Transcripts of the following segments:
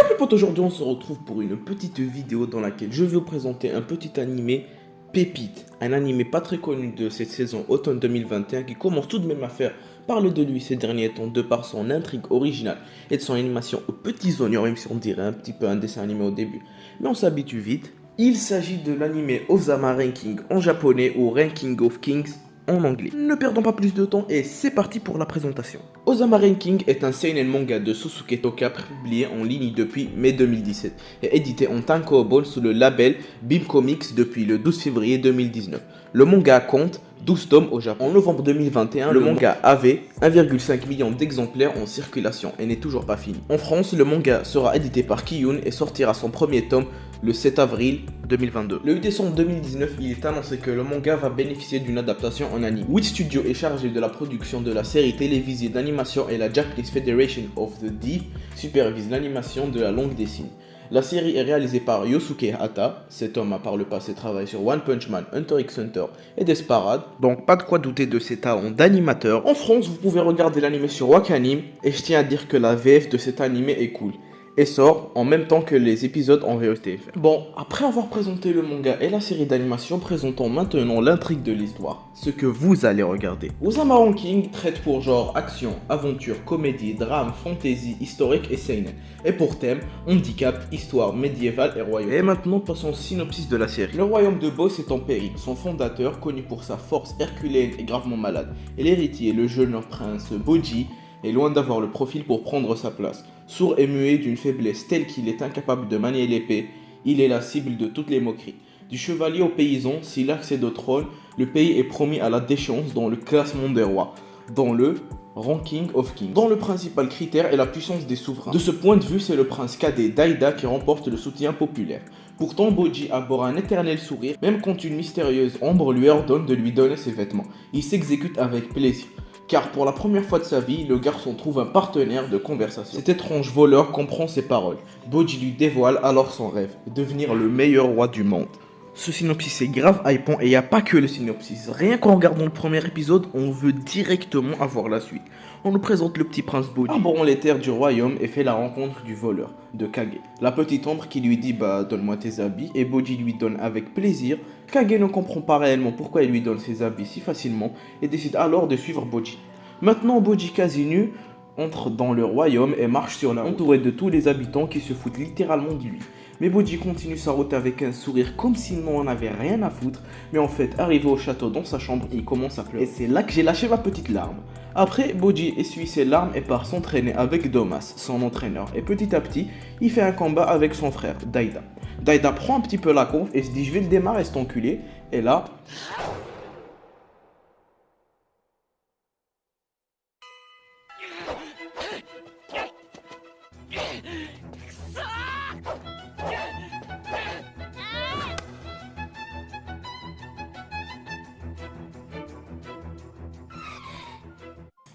mes potes, aujourd'hui on se retrouve pour une petite vidéo dans laquelle je vais vous présenter un petit animé pépite. Un animé pas très connu de cette saison automne 2021 qui commence tout de même à faire parler de lui ces derniers temps de par son intrigue originale et de son animation aux petits oignons, même si on dirait un petit peu un dessin animé au début. Mais on s'habitue vite. Il s'agit de l'anime Ozama Ranking en japonais ou Ranking of Kings en anglais. Ne perdons pas plus de temps et c'est parti pour la présentation. Ozama Ranking est un seinen manga de Sosuke Toka publié en ligne depuis mai 2017 et édité en tankobon sous le label Beam Comics depuis le 12 février 2019. Le manga compte 12 tomes au Japon. En novembre 2021, le manga avait 1,5 million d'exemplaires en circulation et n'est toujours pas fini. En France, le manga sera édité par Kiyun et sortira son premier tome le 7 avril 2022. Le 8 décembre 2019, il est annoncé que le manga va bénéficier d'une adaptation en anime. Wit Studio est chargé de la production de la série télévisée d'animation et la Japanese Federation of the Deaf supervise l'animation de la longue dessinée. La série est réalisée par Yosuke Hata. Cet homme a par le passé travaillé sur One Punch Man, Hunter x Hunter et Desperate, donc pas de quoi douter de ses talents d'animateur. En France, vous pouvez regarder l'anime sur Wakanim et je tiens à dire que la VF de cet anime est cool et sort en même temps que les épisodes en VOSTFR. Bon, après avoir présenté le manga et la série d'animation, présentons maintenant l'intrigue de l'histoire, ce que vous allez regarder. Ozama Ranking traite pour genre action, aventure, comédie, drame, fantasy, historique et seinen. Et pour thème, handicap, histoire médiévale et royaume. Et maintenant, passons au synopsis de la série. Le royaume de Boss est en péril. Son fondateur, connu pour sa force herculéenne, est gravement malade. Et l'héritier, le jeune prince Boji, est loin d'avoir le profil pour prendre sa place. Sourd et muet d'une faiblesse telle qu'il est incapable de manier l'épée, il est la cible de toutes les moqueries. Du chevalier au paysan, s'il accède au trône, le pays est promis à la déchéance dans le classement des rois, dans le Ranking of Kings, dont le principal critère est la puissance des souverains. De ce point de vue, c'est le prince cadet Daida qui remporte le soutien populaire. Pourtant, Boji arbore un éternel sourire, même quand une mystérieuse ombre lui ordonne de lui donner ses vêtements. Il s'exécute avec plaisir. Car pour la première fois de sa vie, le garçon trouve un partenaire de conversation. Cet étrange voleur comprend ses paroles. Boji lui dévoile alors son rêve, devenir le meilleur roi du monde. Ce synopsis est grave hypant et il n'y a pas que le synopsis. Rien qu'en regardant le premier épisode, on veut directement avoir la suite. On nous présente le petit prince Boji, arborant les terres du royaume et fait la rencontre du voleur, de Kage. La petite ombre qui lui dit donne-moi tes habits et Boji lui donne avec plaisir. Kage ne comprend pas réellement pourquoi il lui donne ses habits si facilement et décide alors de suivre Boji. Maintenant Boji quasi nu entre dans le royaume et marche sur la route, entouré de tous les habitants qui se foutent littéralement de lui. Mais Boji continue sa route avec un sourire comme s'il n'en avait rien à foutre. Mais en fait, arrivé au château dans sa chambre, il commence à pleurer. Et c'est là que j'ai lâché ma petite larme. Après, Boji essuie ses larmes et part s'entraîner avec Domas, son entraîneur. Et petit à petit, il fait un combat avec son frère, Daida. Daida prend un petit peu la conf et se dit je vais le démarrer cet enculé. Et là...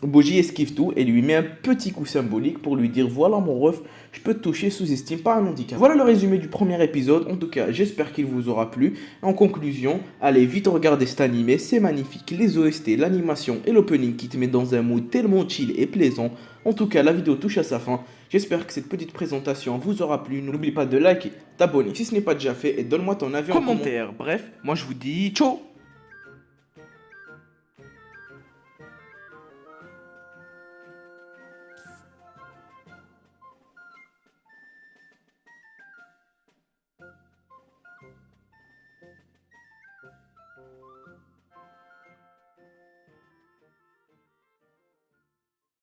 Boji esquive tout et lui met un petit coup symbolique pour lui dire voilà mon ref, je peux te toucher, sous-estime pas un handicap. Voilà le résumé du premier épisode, en tout cas j'espère qu'il vous aura plu. En conclusion, allez vite regarder cet animé, c'est magnifique, les OST, l'animation et l'opening qui te met dans un mood tellement chill et plaisant. En tout cas la vidéo touche à sa fin, j'espère que cette petite présentation vous aura plu, n'oublie pas de liker, t'abonner si ce n'est pas déjà fait et donne-moi ton avis en commentaire. Bref, moi je vous dis ciao.